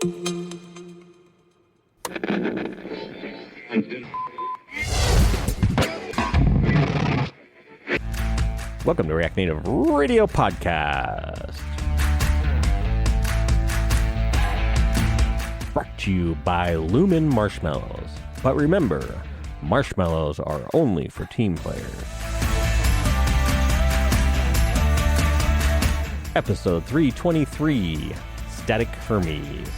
Welcome to React Native Radio Podcast. Brought to you by Lumen Marshmallows. But remember, marshmallows are only for team players. Episode 323, Static Hermes.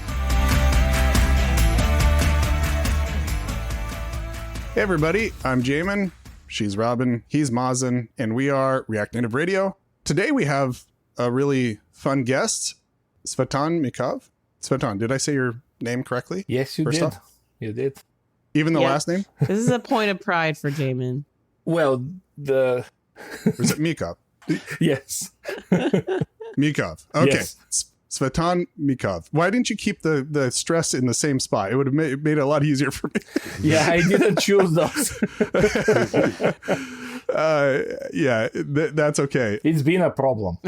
Hey everybody, I'm Jamon. She's Robin, he's Mazen, and we are React Native Radio. Today we have a really fun guest, Tzvetan Mikov. Tzvetan, did I say your name correctly? Yes, you did. You did. Even the last name? This is a point of pride for Jamon. Well, Or is it Mikov? Yes. Mikov. Okay. Yes. Tzvetan Mikov. Why didn't you keep the stress in the same spot? It would have made it a lot easier for me. Yeah, I didn't choose those. That's okay. It's been a problem.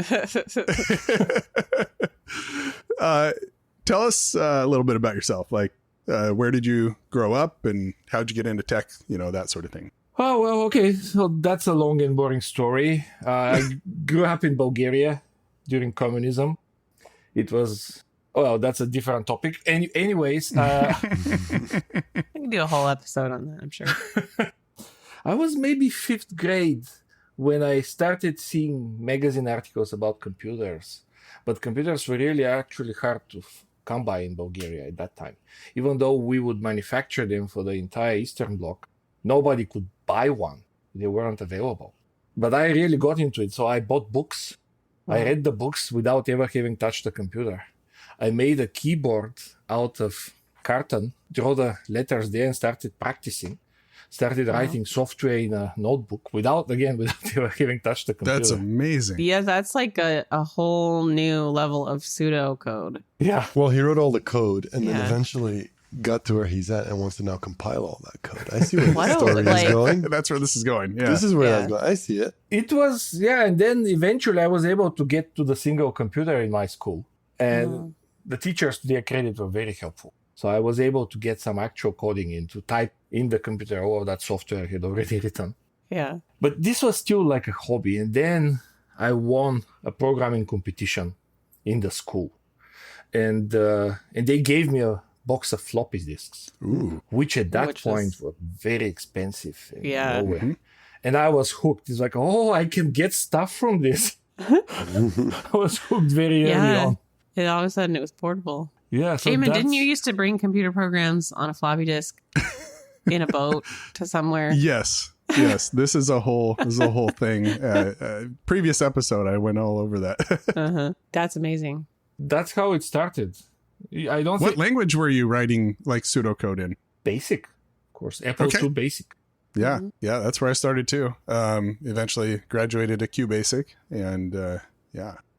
Tell us a little bit about yourself. Like, where did you grow up and how'd you get into tech? You know, that sort of thing. Oh, well, okay. So that's a long and boring story. I grew up in Bulgaria during communism. It was, well, that's a different topic. Anyways. I can do a whole episode on that, I'm sure. I was maybe 5th grade when I started seeing magazine articles about computers. But computers were really actually hard to come by in Bulgaria at that time. Even though we would manufacture them for the entire Eastern Bloc, nobody could buy one. They weren't available. But I really got into it, so I bought books. I read the books without ever having touched the computer. I made a keyboard out of carton, drew the letters there and started practicing. Started writing software in a notebook without ever having touched the computer. That's amazing. Yeah, that's like a whole new level of pseudocode. Yeah. Well, he wrote all the code and then Yeah. eventually got to where he's at and wants to now compile all that code. I see where What the a- story like- is going. That's where this is going. Yeah. This is where Yeah. that's going. I see it. It was, and then eventually I was able to get to the single computer in my school. And the teachers, to their credit, were very helpful. So I was able to get some actual coding in, to type in the computer all of that software I had already written. Yeah. But this was still like a hobby. And then I won a programming competition in the school. And they gave me a box of floppy disks, which at that point were very expensive. In Yeah. Norway. And I was hooked. It's like, oh, I can get stuff from this. I was hooked very early on. And all of a sudden it was portable. Yeah. So Jamon, didn't you used to bring computer programs on a floppy disk in a boat to somewhere? Yes. This is a whole thing. Previous episode, I went all over that. That's amazing. That's how it started. I don't What think language were you writing like pseudocode in? Basic, of course. Apple II Basic. Yeah, that's where I started too. Eventually graduated to QBasic and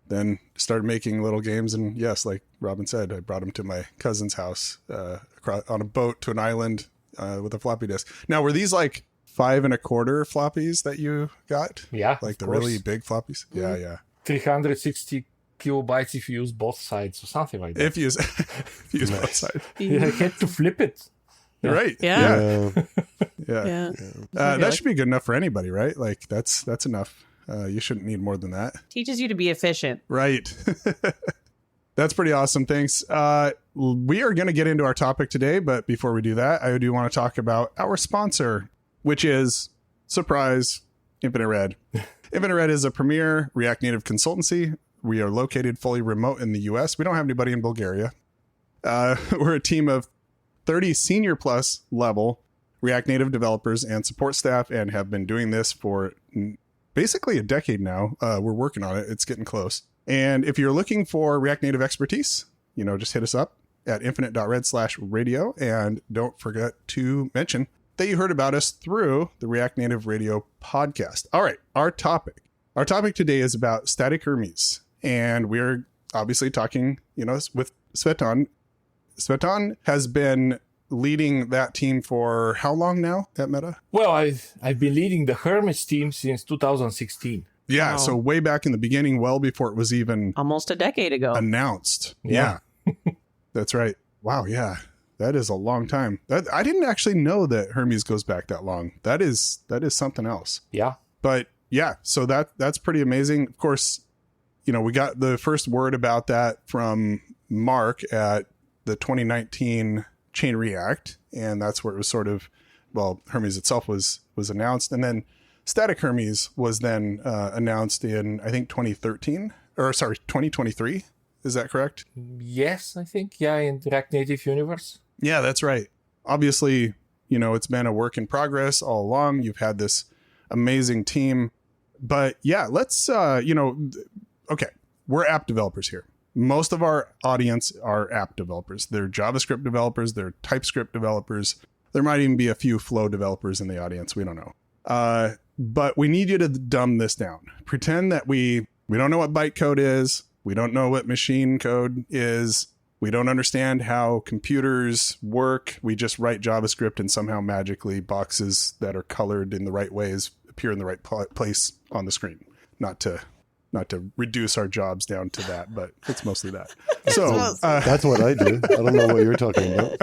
then started making little games. And yes, like Robin said, I brought them to my cousin's house on a boat to an island with a floppy disk. Now, were these like 5 1/4 floppies that you got? Yeah, like of the course. really big floppies. Yeah. 360 kilobytes if you use both sides or something like that. If you use both sides, You had to flip it. right? Yeah. Yeah. Yeah. That should be good enough for anybody, right? Like that's enough. You shouldn't need more than that. Teaches you to be efficient. Right. That's pretty awesome. Thanks. We are going to get into our topic today, but before we do that, I do want to talk about our sponsor, which is, surprise, Infinite Red. Infinite Red is a premier React Native consultancy. We are located fully remote in the US. We don't have anybody in Bulgaria. We're a team of 30 senior plus level React Native developers and support staff and have been doing this for basically a decade now. We're working on it. It's getting close. And if you're looking for React Native expertise, just hit us up at infinite.red/radio. And don't forget to mention that you heard about us through the React Native Radio podcast. All right, our topic. Our topic today is about Static Hermes. And we're obviously talking, with Tzvetan. Tzvetan has been leading that team for how long now at Meta? Well, I've been leading the Hermes team since 2016. Yeah, Wow. so way back in the beginning, well before it was even Almost a decade ago. announced. Yeah. That's right. Wow, yeah. That is a long time. I didn't actually know that Hermes goes back that long. That is something else. Yeah. But yeah, so that's pretty amazing. Of course, we got the first word about that from Mark at the 2019 Chain React, and that's where it was sort of, Hermes itself was announced, and then Static Hermes was then announced in, I think, 2023. Is that correct? Yes, I think. Yeah, in the React Native universe. Yeah, that's right. Obviously, it's been a work in progress all along. You've had this amazing team. But yeah, let's, okay, we're app developers here. Most of our audience are app developers. They're JavaScript developers. They're TypeScript developers. There might even be a few Flow developers in the audience. We don't know. But we need you to dumb this down. Pretend that we don't know what bytecode is. We don't know what machine code is. We don't understand how computers work. We just write JavaScript and somehow magically boxes that are colored in the right ways appear in the right place on the screen. Not to reduce our jobs down to that, but it's mostly that. So that's what I do. I don't know what you're talking about.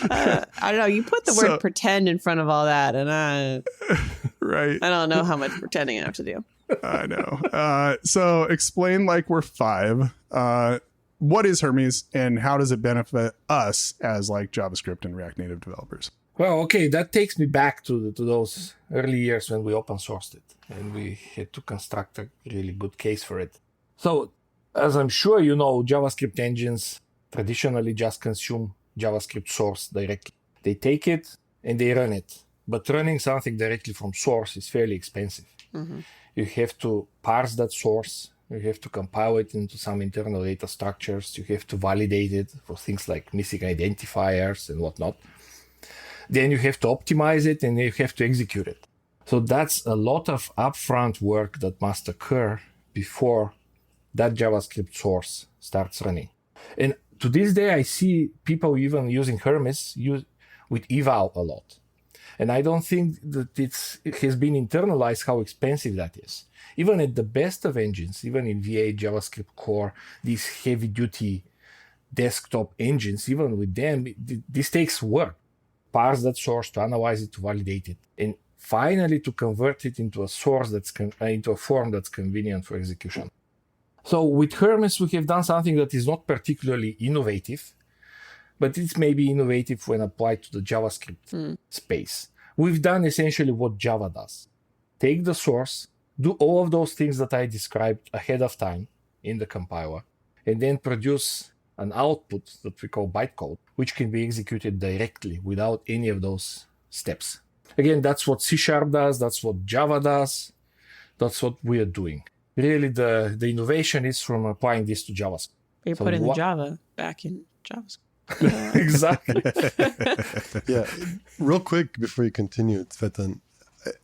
I don't know. You put the word pretend in front of all that, and right. I don't know how much pretending I have to do. I know. So explain like we're 5. What is Hermes and how does it benefit us as like JavaScript and React Native developers? Well, okay, that takes me back to those early years when we open sourced it and we had to construct a really good case for it. So, as I'm sure you know, JavaScript engines traditionally just consume JavaScript source directly. They take it and they run it. But running something directly from source is fairly expensive. Mm-hmm. You have to parse that source. You have to compile it into some internal data structures. You have to validate it for things like missing identifiers and whatnot. Then you have to optimize it and you have to execute it. So that's a lot of upfront work that must occur before that JavaScript source starts running. And to this day, I see people even using Hermes with eval a lot. And I don't think that it has been internalized how expensive that is. Even at the best of engines, even in V8, JavaScript Core, these heavy-duty desktop engines, even with them, this takes work. Parse that source, to analyze it, to validate it, and finally to convert it into a source into a form that's convenient for execution. So with Hermes, we have done something that is not particularly innovative, but it's maybe innovative when applied to the JavaScript space. We've done essentially what Java does. Take the source, do all of those things that I described ahead of time in the compiler, and then produce an output that we call bytecode, which can be executed directly without any of those steps. Again, that's what C# does, that's what Java does, that's what we are doing. Really, the innovation is from applying this to JavaScript. You're putting the Java back in JavaScript. Exactly. Yeah. Real quick before you continue, Tzvetan,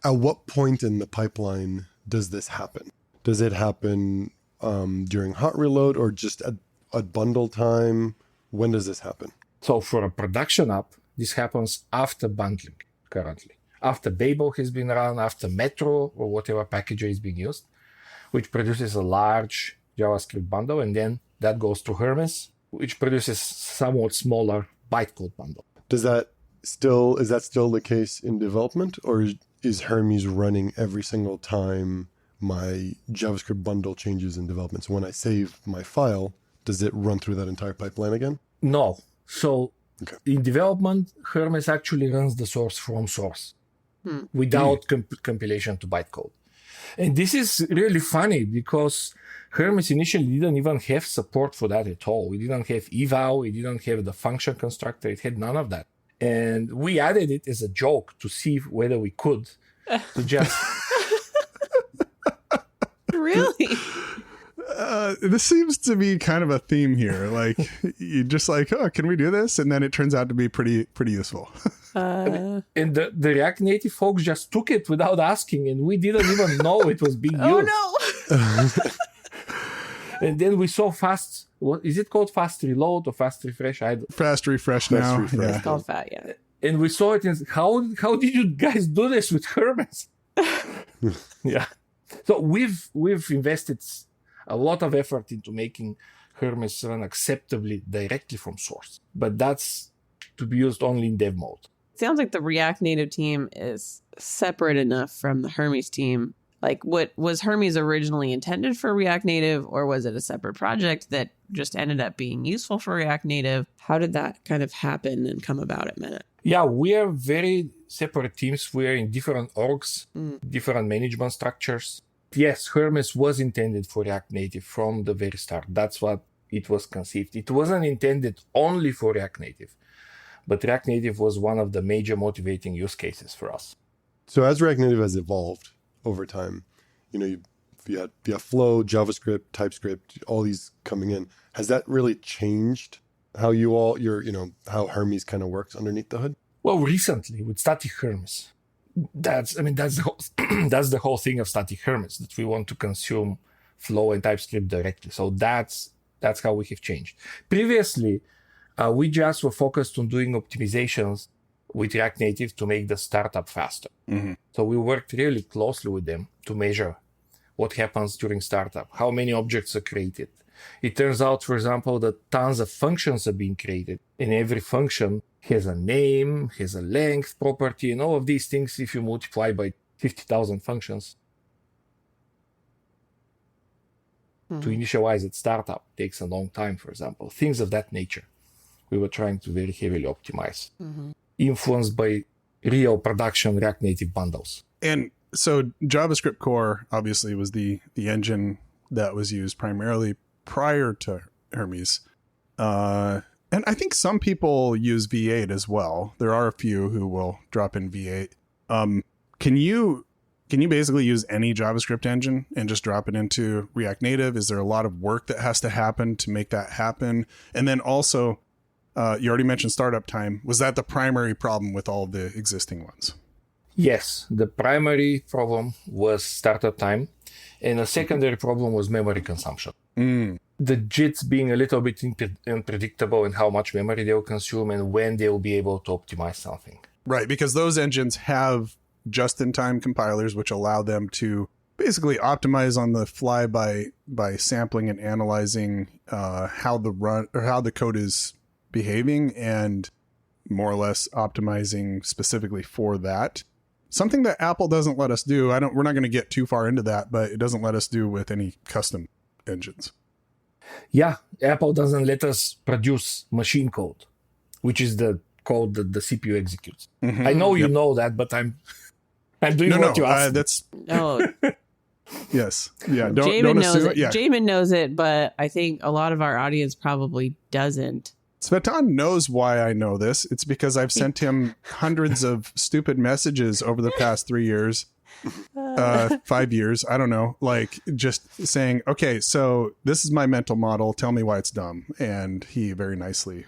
at what point in the pipeline does this happen? Does it happen during hot reload or just at bundle time? When does this happen? So for a production app, this happens after bundling currently. After Babel has been run, after Metro or whatever packager is being used, which produces a large JavaScript bundle, and then that goes to Hermes, which produces somewhat smaller bytecode bundle. Is that still the case in development, or is Hermes running every single time my JavaScript bundle changes in development? So when I save my file, does it run through that entire pipeline again? No. So in development, Hermes actually runs the source from source without compilation to bytecode. And this is really funny because Hermes initially didn't even have support for that at all. We didn't have eval, we didn't have the function constructor, it had none of that. And we added it as a joke to see whether we could to just... Really? This seems to be kind of a theme here. Like you just like, oh, can we do this? And then it turns out to be pretty useful. And the React Native folks just took it without asking, and we didn't even know it was being used. Oh no! And then we saw fast. What is it called? Fast reload or fast refresh? Fast refresh now. Fast refresh. Yeah. It's called fat, yeah. And we saw it. And how did you guys do this with Hermes? Yeah. So we've invested a lot of effort into making Hermes run acceptably directly from source, but that's to be used only in dev mode. Sounds like the React Native team is separate enough from the Hermes team. Like, what was Hermes originally intended for React Native, or was it a separate project that just ended up being useful for React Native? How did that kind of happen and come about at Meta? Yeah, we are very separate teams. We are in different orgs, different management structures. Yes, Hermes was intended for React Native from the very start. That's what it was conceived. It wasn't intended only for React Native, but React Native was one of the major motivating use cases for us. So as React Native has evolved over time, you have Flow, JavaScript, TypeScript, all these coming in. Has that really changed how how Hermes kind of works underneath the hood? Well, recently with Static Hermes, that's the whole thing of Static Hermes, that we want to consume Flow and TypeScript directly. So that's how we have changed. Previously, we just were focused on doing optimizations with React Native to make the startup faster. Mm-hmm. So we worked really closely with them to measure what happens during startup, how many objects are created. It turns out, for example, that tons of functions are being created, and every function has a name, has a length property, and all of these things, if you multiply by 50,000 functions, to initialize at startup takes a long time, for example. Things of that nature we were trying to very heavily optimize, influenced by real production React Native bundles. And so JavaScript core obviously was the engine that was used primarily prior to Hermes. And I think some people use V8 as well. There are a few who will drop in V8. Can you basically use any JavaScript engine and just drop it into React Native? Is there a lot of work that has to happen to make that happen? And then also, you already mentioned startup time. Was that the primary problem with all of the existing ones? Yes, the primary problem was startup time, and a secondary problem was memory consumption. The JITs being a little bit unpredictable in how much memory they'll consume and when they'll be able to optimize something. Right, because those engines have just-in-time compilers, which allow them to basically optimize on the fly by sampling and analyzing how the code is behaving and more or less optimizing specifically for that. Something that Apple doesn't let us do. We're not going to get too far into that, but it doesn't let us do with any custom engines. Yeah, Apple doesn't let us produce machine code, which is the code that the CPU executes. I know you know that, but I'm doing what you asked. That's No, yes, yeah. Don't Jamon knows assume it. Yeah, Jamon knows it, but I think a lot of our audience probably doesn't. Tzvetan knows why I know this. It's because I've sent him hundreds of stupid messages over the past 3 years, 5 years. I don't know, like just saying, okay, so this is my mental model. Tell me why it's dumb. And he very nicely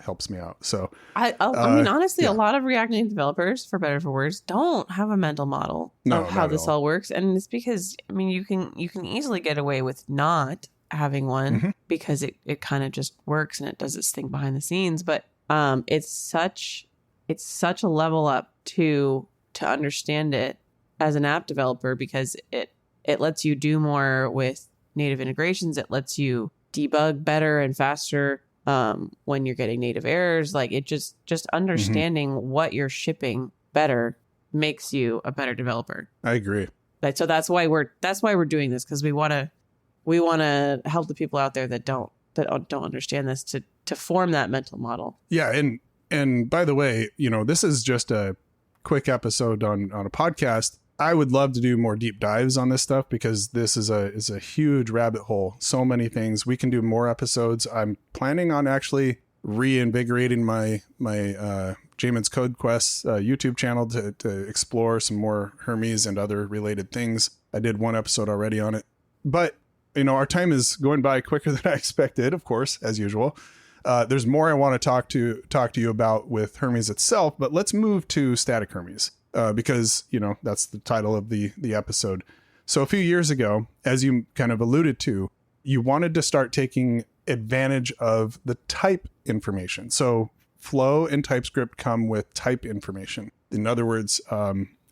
helps me out. So I mean, honestly, a lot of React Native developers, for better or for worse, don't have a mental model of how this all works. And it's because, I mean, you can easily get away with not having one because it kind of just works and it does its thing behind the scenes. But it's such a level up to understand it as an app developer, because it lets you do more with native integrations. It lets you debug better and faster when you're getting native errors. Like, it just understanding what you're shipping better makes you a better developer. I agree. Like, so that's why we're doing this, because we want to help the people out there that don't understand this to form that mental model. Yeah, and by the way, this is just a quick episode on a podcast. I would love to do more deep dives on this stuff, because this is a huge rabbit hole. So many things. We can do more episodes. I'm planning on actually reinvigorating my Jamon's Code Quest YouTube channel to explore some more Hermes and other related things. I did one episode already on it, but our time is going by quicker than I expected, of course, as usual. There's more I want to talk to you about with Hermes itself, but let's move to Static Hermes, because, that's the title of the episode. So a few years ago, as you kind of alluded to, you wanted to start taking advantage of the type information. So Flow and TypeScript come with type information. In other words,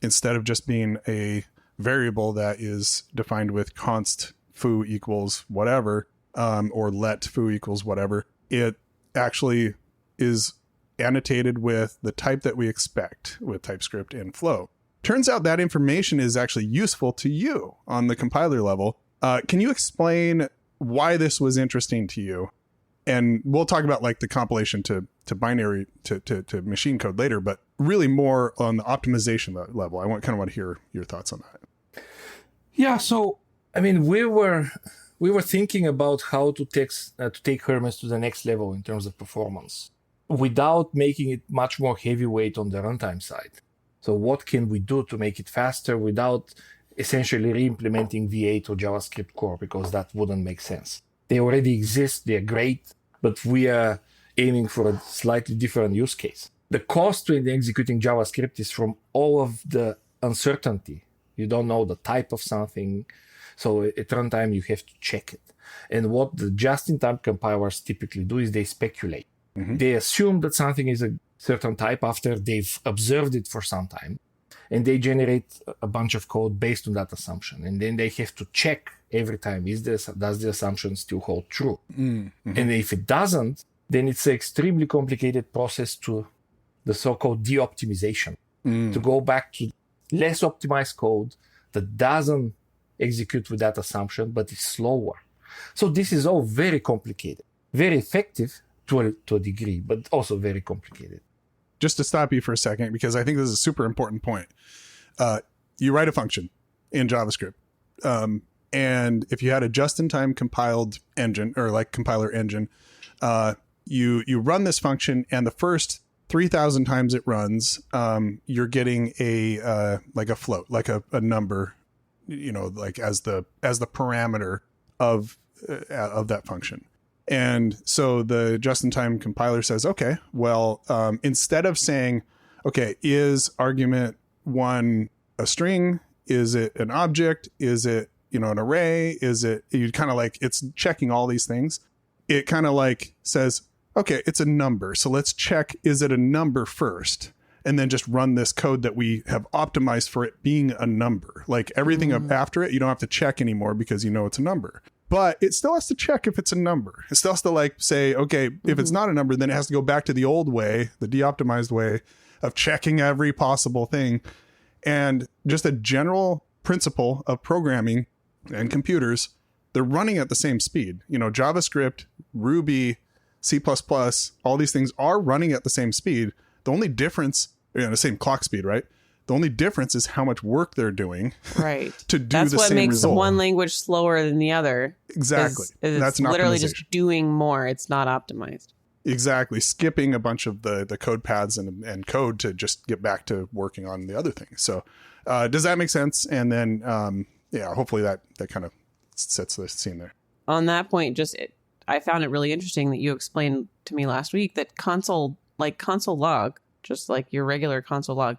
instead of just being a variable that is defined with const foo equals whatever, or let foo equals whatever, it actually is annotated with the type that we expect with TypeScript and Flow. Turns out that information is actually useful to you on the compiler level. Can you explain why this was interesting to you? And we'll talk about like the compilation to binary to machine code later, but really more on the optimization level. I kind of want to hear your thoughts on that. Yeah. So, I mean, we were thinking about how to take Hermes to the next level in terms of performance without making it much more heavyweight on the runtime side. So what can we do to make it faster without essentially re-implementing V8 or JavaScript core, because that wouldn't make sense. They already exist, they're great, but we are aiming for a slightly different use case. The cost in executing JavaScript is from all of the uncertainty. You don't know the type of something, so at runtime you have to check it. And what the just-in-time compilers typically do is they speculate. Mm-hmm. They assume that something is a certain type after they've observed it for some time, and they generate a bunch of code based on that assumption. And then they have to check every time, does the assumption still hold true? Mm-hmm. And if it doesn't, then it's an extremely complicated process to the so-called de-optimization, to go back to less optimized code that doesn't execute with that assumption, but is slower. So this is all very complicated, very effective to a degree, but also very complicated. Just to stop you for a second, because I think this is a super important point. You write a function in JavaScript. And if you had a just-in-time compiled engine or like compiler engine, you run this function, and the first 3,000 times it runs, you're getting a float, like a number, like as the parameter of that function. And so the just-in-time compiler says, okay, well, instead of saying, okay, is argument 1 a string? Is it an object? Is it, an array? Is it, you kind of like, it's checking all these things. It kind of like says, okay, it's a number. So let's check, is it a number first? And then just run this code that we have optimized for it being a number. Like everything up after it, you don't have to check anymore because you know it's a number. But it still has to check if it's a number. It still has to like say, okay, if it's not a number, then it has to go back to the old way, the de-optimized way of checking every possible thing. And just a general principle of programming and computers, they're running at the same speed. JavaScript, Ruby, C++, all these things are running at the same speed. The only difference, the same clock speed, right? The only difference is how much work they're doing, right? To do That's the what same makes result. One language slower than the other. Exactly. That's literally just doing more. It's not optimized. Exactly. Skipping a bunch of the code paths and code to just get back to working on the other things. So does that make sense? And then, hopefully that kind of sets the scene there. On that point, I found it really interesting that you explained to me last week that console log, just like your regular console log,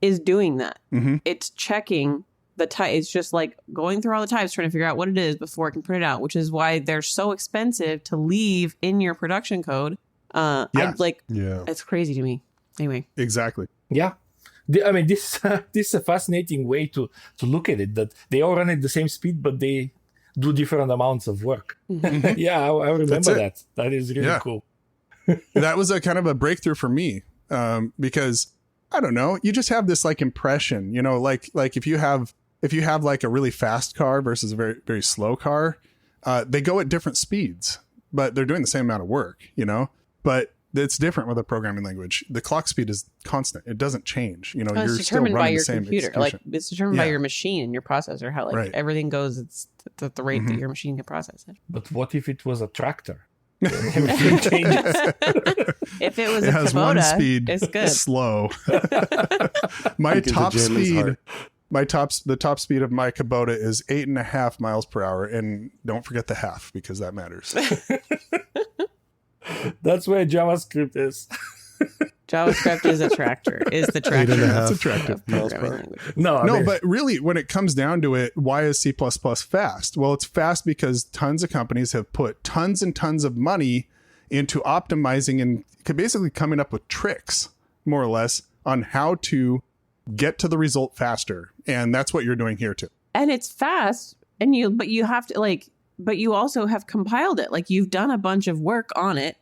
is doing that. Mm-hmm. It's checking the type. It's just like going through all the types, trying to figure out what it is before it can print it out, which is why they're so expensive to leave in your production code. It's crazy to me. Anyway. Exactly. Yeah. This is a fascinating way to look at it, that they all run at the same speed, but they do different amounts of work. Yeah, I remember that. That is really cool. That was a kind of a breakthrough for me, because I don't know, you just have this like impression, like if you have like a really fast car versus a very, very slow car, they go at different speeds, but they're doing the same amount of work, but it's different with a programming language. The clock speed is constant. It doesn't change. You're still running the same computer. execution. Like it's determined by your machine and your processor, how everything goes. It's at the rate that your machine can process it. But what if it was a tractor? Everything changes. If it was a Kubota, speed, it's good. Slow. My top speed, the top speed of my Kubota is 8.5 miles per hour, and don't forget the half because that matters. That's where JavaScript is. JavaScript is a tractor. Is the tractor? It's a tractor. No, but really, when it comes down to it, why is C++ fast? Well, it's fast because tons of companies have put tons and tons of money into optimizing and basically coming up with tricks, more or less, on how to get to the result faster. And that's what you're doing here too. And it's fast, but you have to but you also have compiled it. Like you've done a bunch of work on it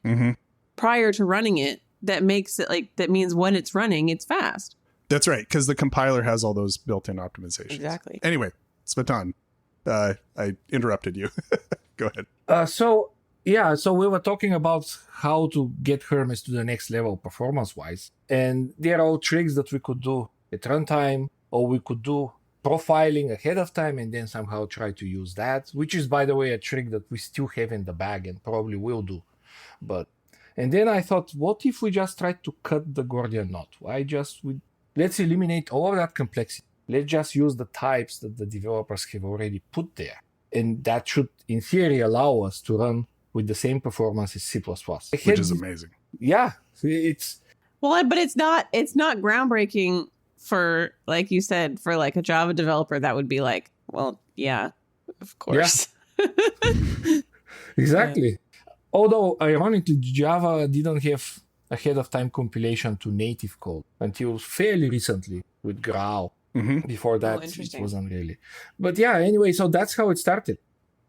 prior to running it that makes it like, that means when it's running, it's fast. That's right. Because the compiler has all those built-in optimizations. Exactly. Anyway, Tzvetan, I interrupted you. Go ahead. So we were talking about how to get Hermes to the next level performance-wise. And there are all tricks that we could do at runtime, or we could do profiling ahead of time and then somehow try to use that, which is, by the way, a trick that we still have in the bag and probably will do. And then I thought, what if we just tried to cut the Gordian knot? Let's eliminate all of that complexity. Let's just use the types that the developers have already put there. And that should, in theory, allow us to run with the same performance as C++. Which is amazing. Yeah. It's... Well, but it's not groundbreaking for, like you said, for like a Java developer. That would be like, well, yeah, of course. Yeah. Exactly. Yeah. Although, ironically, Java didn't have ahead-of-time compilation to native code until fairly recently with Grau. Before that, it wasn't really. But yeah, anyway, so that's how it started.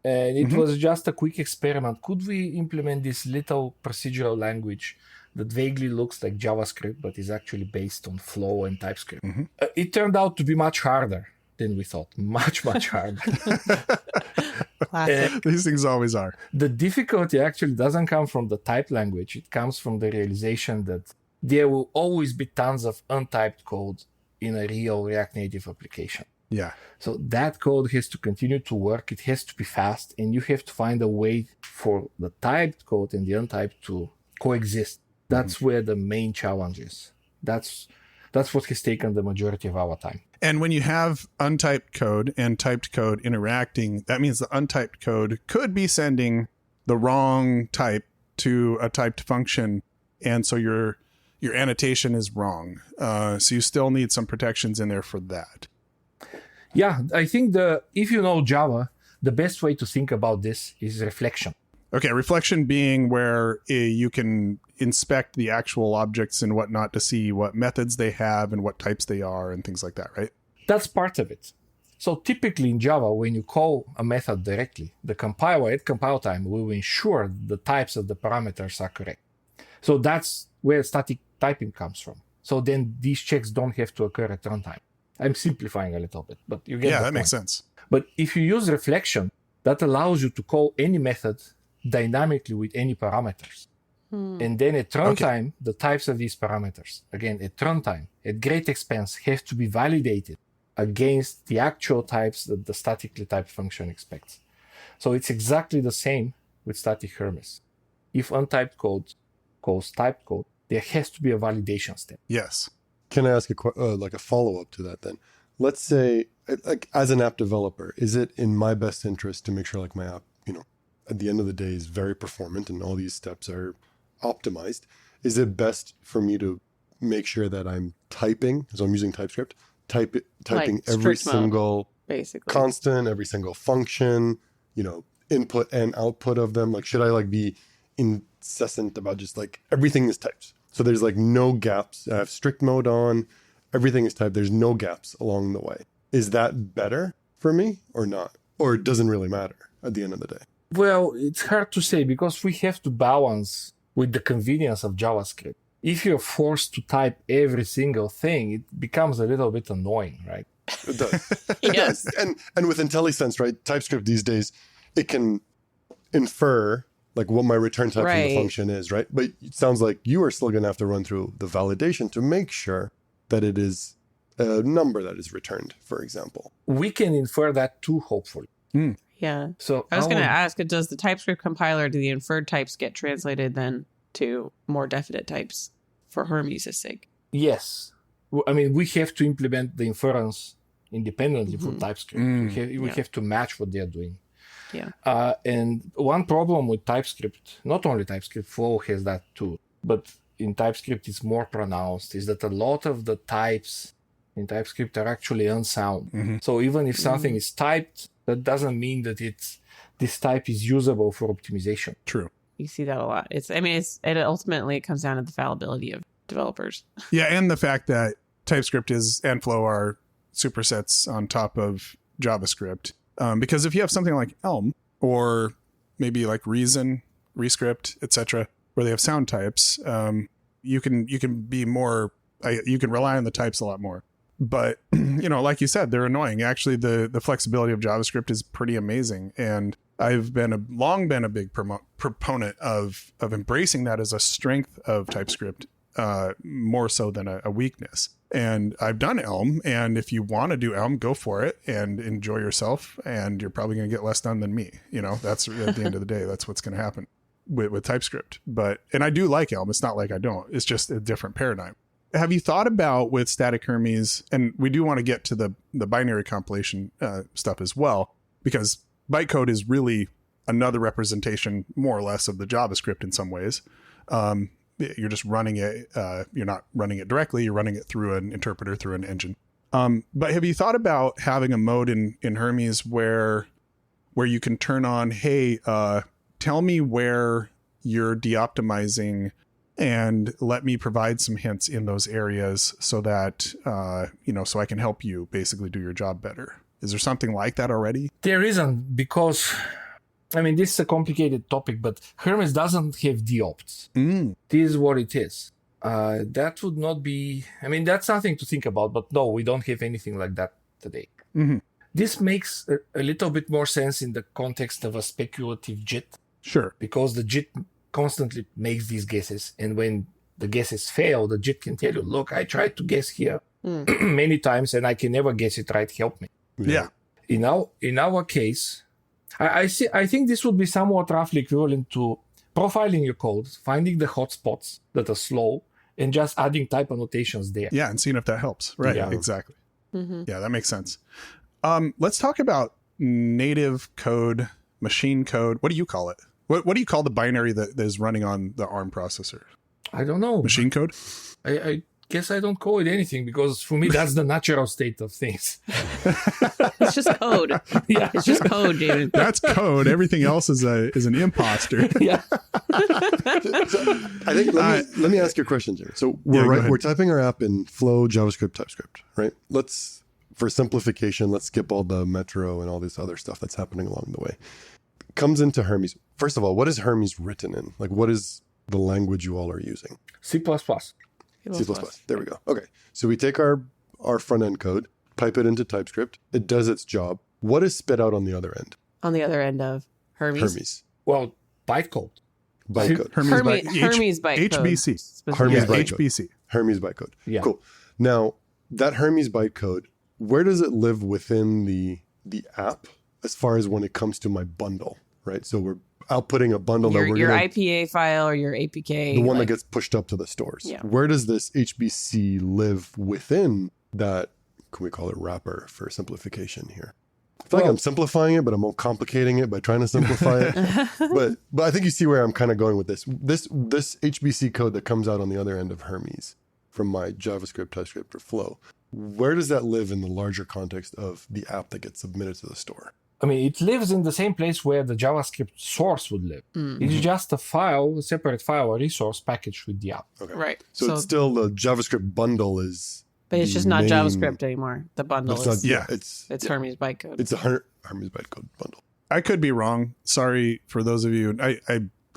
And it was just a quick experiment. Could we implement this little procedural language that vaguely looks like JavaScript, but is actually based on Flow and TypeScript? It turned out to be much harder than we thought. Much, much harder. These things always are. The difficulty actually doesn't come from the type language. It comes from the realization that there will always be tons of untyped code in a real React Native application. Yeah. So that code has to continue to work. It has to be fast, and you have to find a way for the typed code and the untyped to coexist. That's where the main challenge is. That's what has taken the majority of our time. And when you have untyped code and typed code interacting, that means the untyped code could be sending the wrong type to a typed function. And so your annotation is wrong. So you still need some protections in there for that. Yeah, I think if you know Java, the best way to think about this is reflection. Okay, reflection being where you can inspect the actual objects and whatnot to see what methods they have and what types they are and things like that, right? That's part of it. So typically in Java, when you call a method directly, the compiler at compile time will ensure the types of the parameters are correct. So that's where static typing comes from. So then these checks don't have to occur at runtime. I'm simplifying a little bit, but you get the point. Yeah, that makes sense. But if you use reflection, that allows you to call any method dynamically with any parameters. And then at runtime, the types of these parameters, again, at runtime, at great expense, have to be validated against the actual types that the statically typed function expects. So it's exactly the same with Static Hermes. If untyped code calls typed code, there has to be a validation step. Yes. Can I ask a follow-up to that then? Let's say, like, as an app developer, is it in my best interest to make sure like my app, at the end of the day is very performant and all these steps are optimized? Is it best for me to make sure that I'm typing, so I'm using TypeScript, typing like every single basically constant, every single function, input and output of them? Like, should I be incessant about just like everything is typed? So there's like no gaps. I have strict mode on. Everything is typed. There's no gaps along the way. Is that better for me or not? Or it doesn't really matter at the end of the day? Well, it's hard to say because we have to balance with the convenience of JavaScript. If you're forced to type every single thing, it becomes a little bit annoying, right? It does. Yes. And with IntelliSense, right? TypeScript these days, it can infer like what my return type from the function is, right? But it sounds like you are still going to have to run through the validation to make sure that it is a number that is returned, for example. We can infer that too, hopefully. Yeah. So I was going to ask, does the TypeScript compiler, do the inferred types get translated then to more definite types for Hermes' sake? Yes. I mean, we have to implement the inference independently from TypeScript. We have to match what they're doing. Yeah. And one problem with TypeScript, not only TypeScript, Flow has that too, but in TypeScript it's more pronounced, is that a lot of the types in TypeScript are actually unsound. So even if something is typed, that doesn't mean that this type is usable for optimization. True. You see that a lot. It ultimately comes down to the fallibility of developers. Yeah, and the fact that TypeScript and Flow are supersets on top of JavaScript. Because if you have something like Elm, or maybe like Reason, Rescript, etc., where they have sound types, you can be more, you can rely on the types a lot more. But, like you said, they're annoying. Actually, the flexibility of JavaScript is pretty amazing. And I've long been a big proponent of embracing that as a strength of TypeScript, more so than a weakness. And I've done Elm, and if you want to do Elm, go for it and enjoy yourself. And you're probably going to get less done than me. That's at the end of the day, that's what's going to happen with TypeScript. And I do like Elm. It's not like I don't. It's just a different paradigm. Have you thought about with Static Hermes, and we do want to get to the binary compilation stuff as well, because bytecode is really another representation, more or less, of the JavaScript in some ways. You're just running it. You're not running it directly. You're running it through an interpreter, through an engine. But have you thought about having a mode in Hermes where you can turn on, hey, tell me where you're de-optimizing and let me provide some hints in those areas so that, so I can help you basically do your job better. Is there something like that already? There isn't, because, this is a complicated topic, but Hermes doesn't have deopts. This is what it is. That would not be, that's something to think about, but no, we don't have anything like that today. Mm-hmm. This makes a little bit more sense in the context of a speculative JIT. Sure. Because the JIT constantly makes these guesses, and when the guesses fail, the JIT can tell you, look, I tried to guess here many times and I can never guess it right, help me. Yeah. In our case, I think this would be somewhat roughly equivalent to profiling your code, finding the hotspots that are slow, and just adding type annotations there. Yeah, and seeing if that helps. Right, Yeah. Exactly. Mm-hmm. Yeah, that makes sense. Let's talk about native code, machine code. What do you call it? What do you call the binary that is running on the ARM processor? I don't know. Machine code? I guess I don't call it anything, because for me, that's the natural state of things. It's just code. Yeah. It's just code, dude. That's code. Everything else is an imposter. Yeah. I think let me ask you a question, Jerry. So we're typing our app in Flow, JavaScript, TypeScript, right? For simplification, let's skip all the Metro and all this other stuff that's happening along the way. Comes into Hermes. First of all, what is Hermes written in? Like, what is the language you all are using? C++. C++. There we go. Okay. So we take our front end code, pipe it into TypeScript. It does its job. What is spit out on the other end? On the other end of Hermes. Well, bytecode. Bytecode. Hermes bytecode. HBC. Hermes Yeah, bytecode. HBC. Hermes bytecode. Yeah. Cool. Now, that Hermes bytecode, where does it live within the app as far as when it comes to my bundle, right? So we're outputting a bundle that we're your gonna, IPA file or your APK. the one that gets pushed up to the stores. Yeah. Where does this HBC live within that? Can we call it wrapper for simplification here? I feel like I'm simplifying it, but I'm complicating it by trying to simplify it. But I think you see where I'm kind of going with this. This HBC code that comes out on the other end of Hermes from my JavaScript, TypeScript, or Flow, where does that live in the larger context of the app that gets submitted to the store? It lives in the same place where the JavaScript source would live. Mm. It's just a separate file, a resource packaged with the app. Okay. Right. So it's still the JavaScript bundle is. But it's just not JavaScript anymore. The bundle is. It's Hermes bytecode. It's a Hermes bytecode bundle. I could be wrong. Sorry for those of you.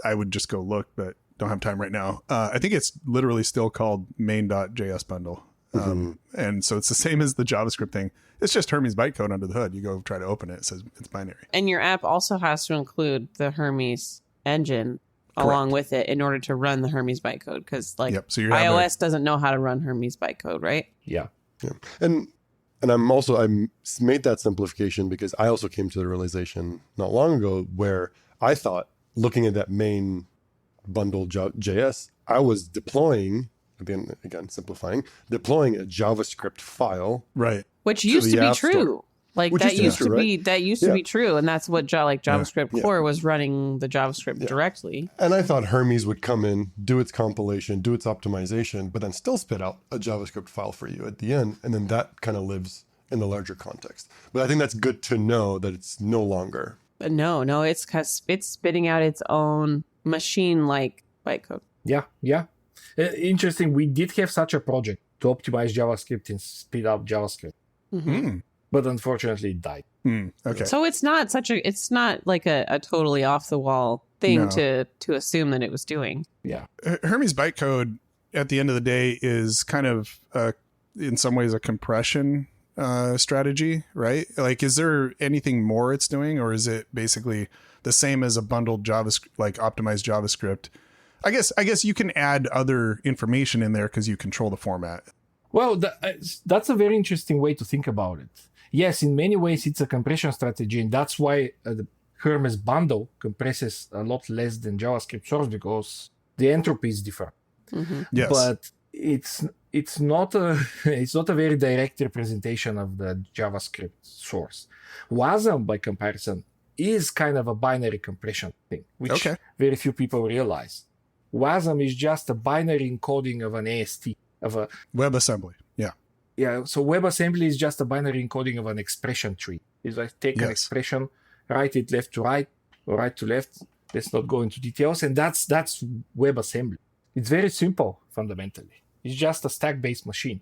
I would just go look, but don't have time right now. I think it's literally still called main.js bundle. And so it's the same as the JavaScript thing. It's just Hermes bytecode under the hood. You go try to open it. It says it's binary. And your app also has to include the Hermes engine along with it in order to run the Hermes bytecode. Because so iOS doesn't know how to run Hermes bytecode, right? Yeah. And I made that simplification because I also came to the realization not long ago where I thought, looking at that main bundle JS, I was deploying, again simplifying, deploying a JavaScript file. Right. Which used to be true. Store. Like Which that used true, to be right? that used to be true, and that's what JavaScript core was running the JavaScript directly. And I thought Hermes would come in, do its compilation, do its optimization, but then still spit out a JavaScript file for you at the end, and then that kind of lives in the larger context. But I think that's good to know that it's no longer. But no, it's spitting out its own machine-like bytecode. Yeah. Interesting. We did have such a project to optimize JavaScript and speed up JavaScript. Mm-hmm. But unfortunately, it died. Okay. So it's not like a totally off the wall thing to assume that it was doing. Yeah. Hermes bytecode at the end of the day is kind of in some ways a compression strategy, right? Like, is there anything more it's doing, or is it basically the same as a bundled JavaScript, like optimized JavaScript? I guess you can add other information in there because you control the format. Well, that's a very interesting way to think about it. Yes, in many ways, it's a compression strategy, and that's why the Hermes bundle compresses a lot less than JavaScript source, because the entropy is different. Mm-hmm. Yes. But it's not a very direct representation of the JavaScript source. WASM, by comparison, is kind of a binary compression thing, which very few people realize. WASM is just a binary encoding of an AST, of a WebAssembly. Yeah. Yeah, so WebAssembly is just a binary encoding of an expression tree. It's like take an expression, write it left to right, or right to left. Let's not go into details. And that's WebAssembly. It's very simple, fundamentally. It's just a stack-based machine.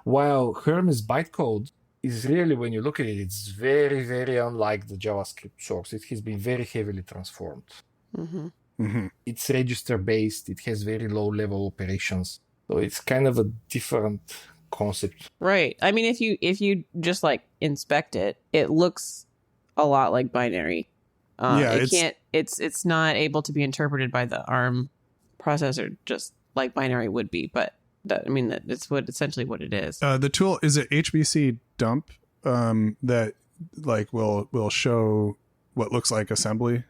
While Hermes bytecode is really, when you look at it, it's very, very unlike the JavaScript source. It has been very heavily transformed. Mm-hmm. Mm-hmm. It's register-based. It has very low-level operations. So it's kind of a different concept. Right. I mean, if you just like inspect it, it looks a lot like binary. It's not able to be interpreted by the ARM processor just like binary would be, but that's essentially what it is. The tool, is it HBC dump that like will show what looks like assembly?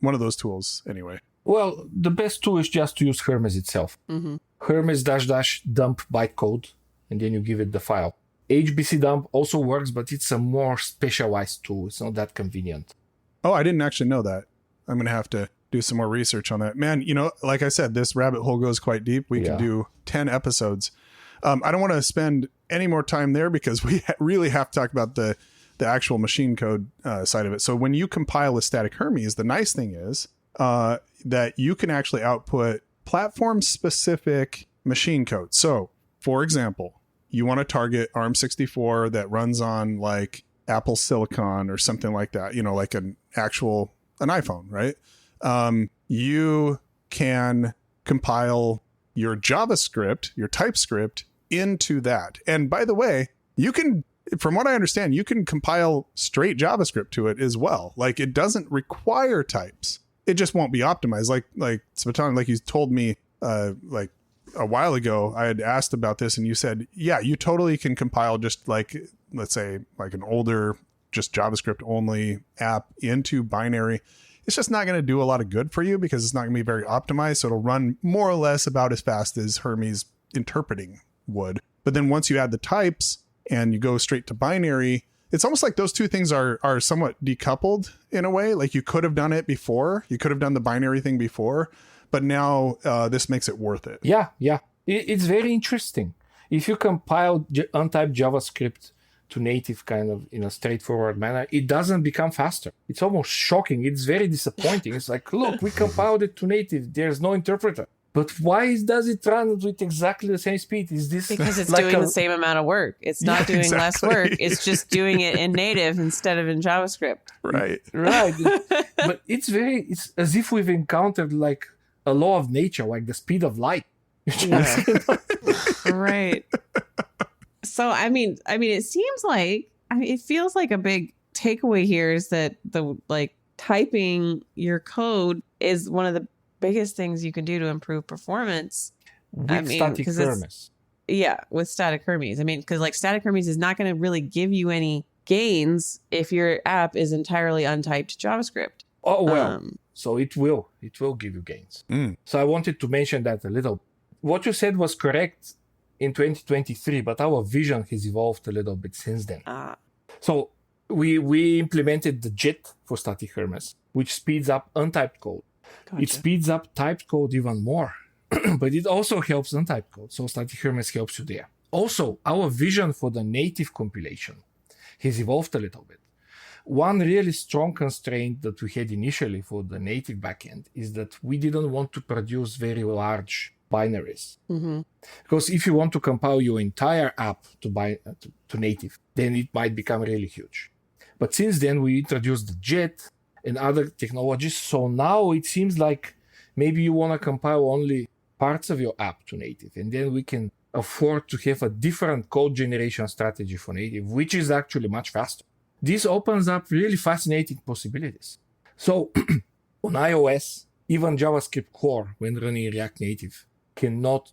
One of those tools anyway. Well, the best tool is just to use Hermes itself. Mm-hmm. Hermes -- dump bytecode, and then you give it the file. HBC dump also works, but it's a more specialized tool. It's not that convenient. Oh, I didn't actually know that. I'm going to have to do some more research on that. Man, like I said, this rabbit hole goes quite deep. We can do 10 episodes. I don't want to spend any more time there because we really have to talk about the actual machine code side of it. So when you compile a Static Hermes, the nice thing is that you can actually output platform-specific machine code. So, for example, you want to target ARM64 that runs on like Apple Silicon or something like that, like an iPhone, right? You can compile your JavaScript, your TypeScript into that. And by the way, you can, from what I understand, you can compile straight JavaScript to it as well. Like, it doesn't require types. It just won't be optimized. Like Tzvetan, like you told me, like a while ago, I had asked about this and you said, yeah, you totally can compile just like, let's say like an older, just JavaScript only app into binary. It's just not going to do a lot of good for you because it's not going to be very optimized. So it'll run more or less about as fast as Hermes interpreting would. But then once you add the types and you go straight to binary, it's almost like those two things are somewhat decoupled in a way. Like you could have done it before. You could have done the binary thing before, but now this makes it worth it. Yeah. It's very interesting. If you compile untyped JavaScript to native kind of in a straightforward manner, it doesn't become faster. It's almost shocking. It's very disappointing. It's like, look, we compiled it to native. There's no interpreter. But why does it run with exactly the same speed? Is this because it's like doing the same amount of work? It's not doing less work. It's just doing it in native instead of in JavaScript. Right. But it's as if we've encountered like a law of nature, like the speed of light. Yeah. Right. So, I mean, it seems like, it feels like a big takeaway here is that typing your code is one of the biggest things you can do to improve performance. Static Hermes. Yeah, with Static Hermes. I mean, because like Static Hermes is not going to really give you any gains if your app is entirely untyped JavaScript. Oh, well, so it will give you gains. So I wanted to mention that a little. What you said was correct in 2023, but our vision has evolved a little bit since then. So we implemented the JIT for Static Hermes, which speeds up untyped code. Gotcha. It speeds up typed code even more, but it also helps untyped code. So Static Hermes helps you there. Also, our vision for the native compilation has evolved a little bit. One really strong constraint that we had initially for the native backend is that we didn't want to produce very large binaries. Mm-hmm. Because if you want to compile your entire app to native, then it might become really huge. But since then, we introduced the Jet and other technologies. So now it seems like maybe you want to compile only parts of your app to native, and then we can afford to have a different code generation strategy for native, which is actually much faster. This opens up really fascinating possibilities. So on iOS, even JavaScript core, when running React Native, cannot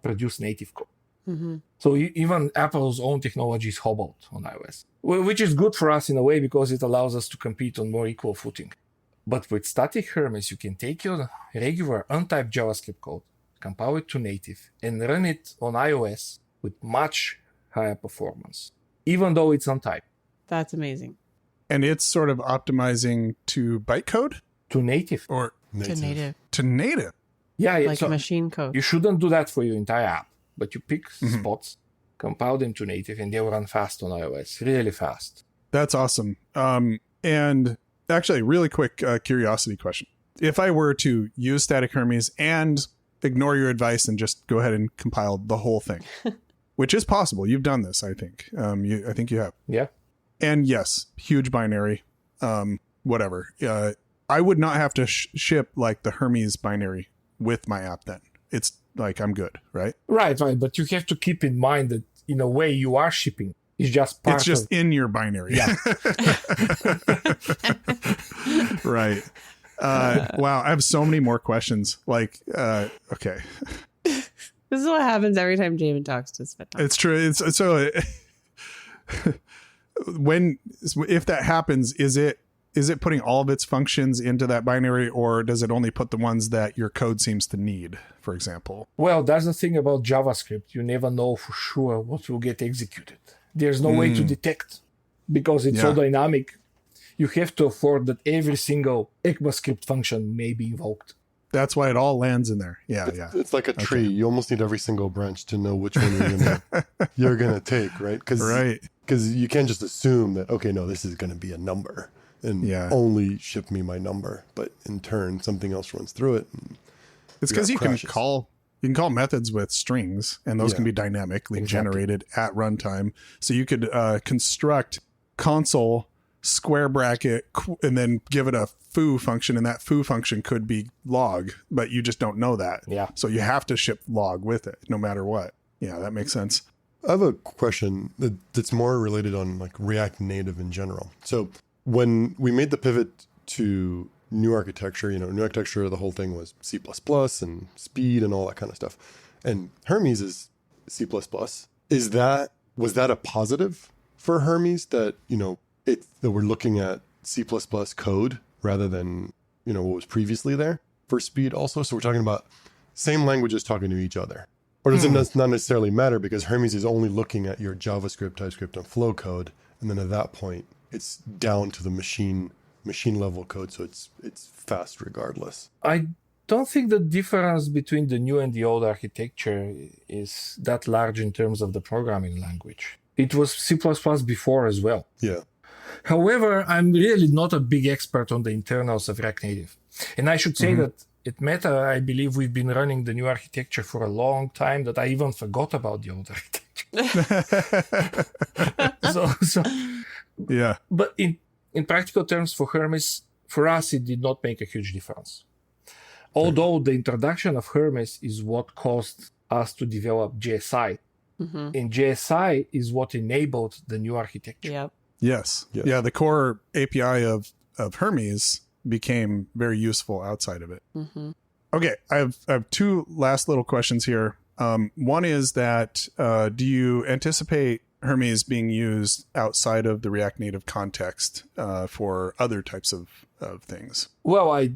produce native code. Mm-hmm. So even Apple's own technology is hobbled on iOS, which is good for us in a way because it allows us to compete on more equal footing. But with Static Hermes, you can take your regular untyped JavaScript code, compile it to native, and run it on iOS with much higher performance, even though it's untyped. That's amazing. And it's sort of optimizing to bytecode? To native. Or native. To native. Yeah. Like so machine code. You shouldn't do that for your entire app, but you pick spots, compile them to native, and they will run fast on iOS, really fast. That's awesome. And actually, really quick curiosity question. If I were to use Static Hermes and ignore your advice and just go ahead and compile the whole thing, which is possible. You've done this, I think. I think you have. Yeah. And yes, huge binary, whatever. I would not have to ship like the Hermes binary with my app then. It's like, I'm good, right? Right. But you have to keep in mind that in a way you are shipping. It's just part It's just in your binary. Yeah. Right. Wow. I have so many more questions. Like, okay. This is what happens every time Jamon talks to Tzvetan. It's true. It's so if that happens, is it putting all of its functions into that binary, or does it only put the ones that your code seems to need, for example? Well, that's the thing about JavaScript. You never know for sure what will get executed. There's no way to detect because it's so dynamic. You have to afford that every single ECMAScript function may be invoked. That's why it all lands in there. Yeah. It's like a tree. Okay. You almost need every single branch to know which one you're gonna take, right? Because you can't just assume that, okay, no, this is going to be a number and only ship me my number. But in turn, something else runs through it. It's because you can call methods with strings, and those can be dynamically generated at runtime. So you could construct console square bracket and then give it a foo function, and that foo function could be log, but you just don't know that. Yeah. So you have to ship log with it no matter what. Yeah, that makes sense. I have a question that's more related on like React Native in general. So when we made the pivot to new architecture, new architecture, the whole thing was C++ and speed and all that kind of stuff. And Hermes is C++. Was that a positive for Hermes that, that we're looking at C++ code rather than, what was previously there for speed also? So we're talking about same languages talking to each other. Or does it not necessarily matter because Hermes is only looking at your JavaScript, TypeScript, and Flow code, and then at that point, it's down to the machine level code, so it's fast regardless. I don't think the difference between the new and the old architecture is that large in terms of the programming language. It was C++ before as well. Yeah. However, I'm really not a big expert on the internals of React Native. And I should say that at Meta, I believe we've been running the new architecture for a long time that I even forgot about the old architecture. so yeah. But in practical terms for Hermes, for us, it did not make a huge difference. Although the introduction of Hermes is what caused us to develop JSI. And JSI is what enabled the new architecture. Yep. Yes. Yep. Yeah, the core API of Hermes became very useful outside of it. Okay, I have two last little questions here. One is that do you anticipate Hermes being used outside of the React Native context for other types of things? Well, I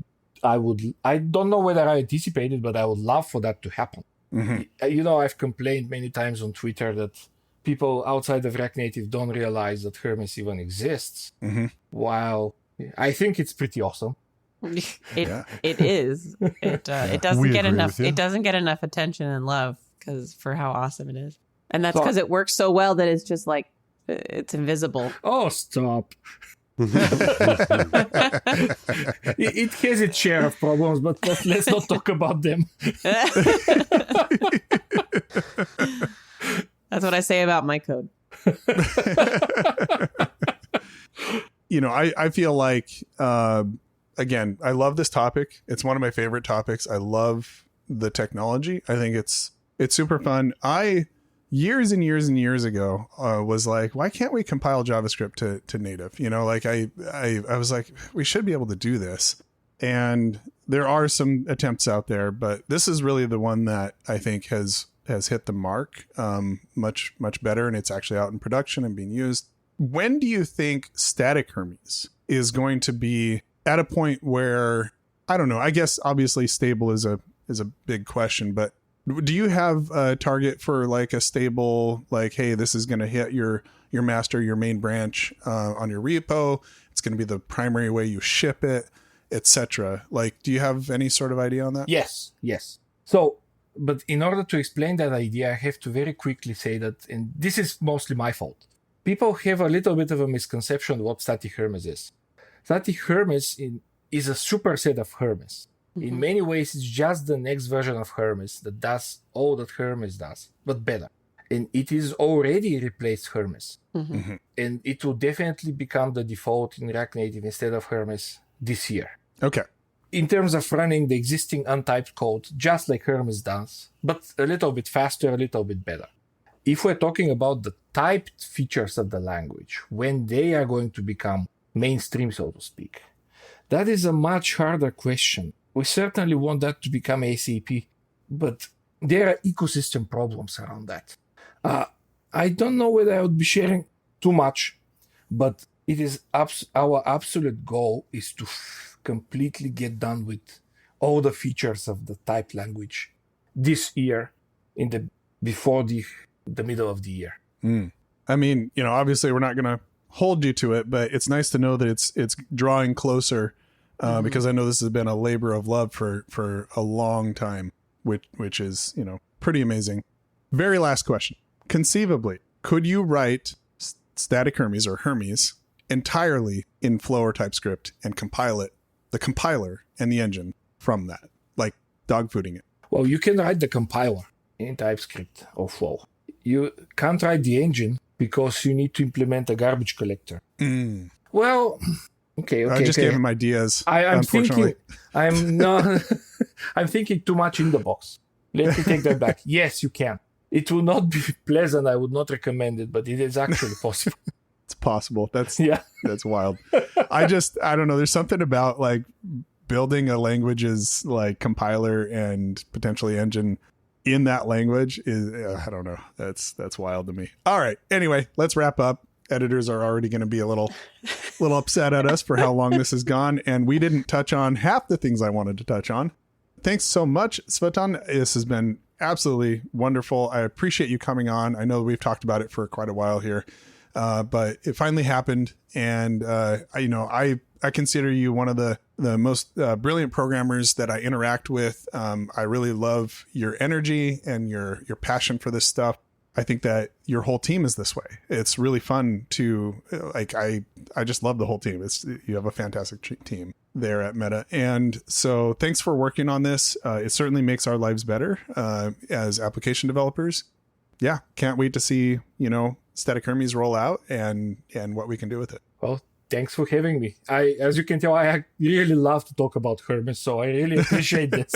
don't know whether I anticipate it, but I would love for that to happen. I've complained many times on Twitter that people outside of React Native don't realize that Hermes even exists. While I think it's pretty awesome. It is. It doesn't get enough. It doesn't get enough attention and love for how awesome it is, and that's because it works so well that it's just like it's invisible. Oh, stop! It has its share of problems, but let's not talk about them. That's what I say about my code. I feel like, again, I love this topic. It's one of my favorite topics. I love the technology. I think it's super fun. Years and years and years ago, was like, why can't we compile JavaScript to native? I was like, we should be able to do this. And there are some attempts out there, but this is really the one that I think has hit the mark much, much better. And it's actually out in production and being used. When do you think Static Hermes is going to be at a point where, I don't know, I guess obviously stable is a big question, but do you have a target for like a stable, like, hey, this is going to hit your master, your main branch on your repo. It's going to be the primary way you ship it, etc. Like, do you have any sort of idea on that? Yes. So, but in order to explain that idea, I have to very quickly say that, and this is mostly my fault, people have a little bit of a misconception of what Static Hermes is. Static Hermes is a superset of Hermes. In many ways, it's just the next version of Hermes that does all that Hermes does, but better. And it is already replaced Hermes. And it will definitely become the default in React Native instead of Hermes this year. Okay. In terms of running the existing untyped code, just like Hermes does, but a little bit faster, a little bit better. If we're talking about the typed features of the language, when they are going to become mainstream, so to speak, that is a much harder question. We certainly want that to become ASAP, but there are ecosystem problems around that. I don't know whether I would be sharing too much, but it is our absolute goal is to completely get done with all the features of the typed language this year, before the middle of the year. I mean, obviously we're not going to hold you to it, but it's nice to know that it's drawing closer. Because I know this has been a labor of love for a long time, which is, pretty amazing. Very last question. Conceivably, could you write Static Hermes or Hermes entirely in Flow or TypeScript and compile it, the compiler and the engine from that, like dogfooding it? Well, you can write the compiler in TypeScript or Flow. You can't write the engine because you need to implement a garbage collector. Well... Okay. I just gave him ideas. I'm thinking too much in the box. Let me take that back. Yes, you can. It will not be pleasant. I would not recommend it, but it is actually possible. It's possible. That's wild. I don't know. There's something about like building a language's like compiler and potentially engine in that language is, I don't know. That's wild to me. All right. Anyway, let's wrap up. Editors are already going to be a little upset at us for how long this has gone. And we didn't touch on half the things I wanted to touch on. Thanks so much, Tzvetan. This has been absolutely wonderful. I appreciate you coming on. I know we've talked about it for quite a while here, but it finally happened. And, I consider you one of the most brilliant programmers that I interact with. I really love your energy and your passion for this stuff. I think that your whole team is this way. It's really fun to I just love the whole team. You have a fantastic team there at Meta. And so thanks for working on this. It certainly makes our lives better as application developers. Yeah. Can't wait to see, Static Hermes roll out and what we can do with it. Well, thanks for having me. As you can tell, I really love to talk about Hermes, so I really appreciate this.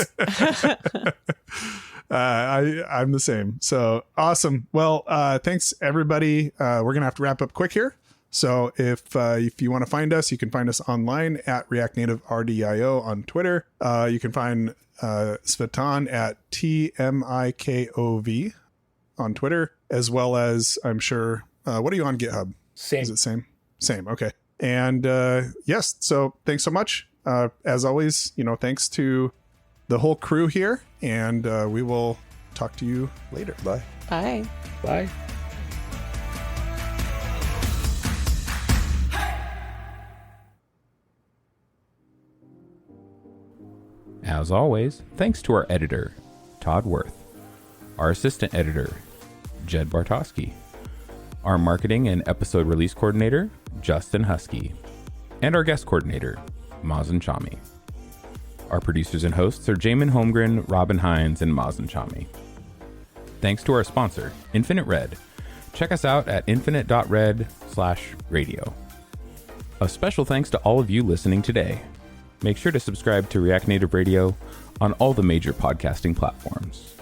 I'm the same. So awesome. Well, thanks everybody. We're going to have to wrap up quick here. So if you want to find us, you can find us online at React Native RDIO on Twitter. You can find Tzvetan at TMIKOV on Twitter, as well as I'm sure, what are you on GitHub? Same. Is it same? Same. Okay. And yes, so thanks so much. As always, thanks to the whole crew here, and we will talk to you later. Bye. Bye. Bye. As always, thanks to our editor, Todd Worth, our assistant editor, Jed Bartosky, our marketing and episode release coordinator, Justin Husky, and our guest coordinator, Mazen Chami. Our producers and hosts are Jamon Holmgren, Robin Hines, and Mazen Chami. Thanks to our sponsor, Infinite Red. Check us out at infinite.red/radio. A special thanks to all of you listening today. Make sure to subscribe to React Native Radio on all the major podcasting platforms.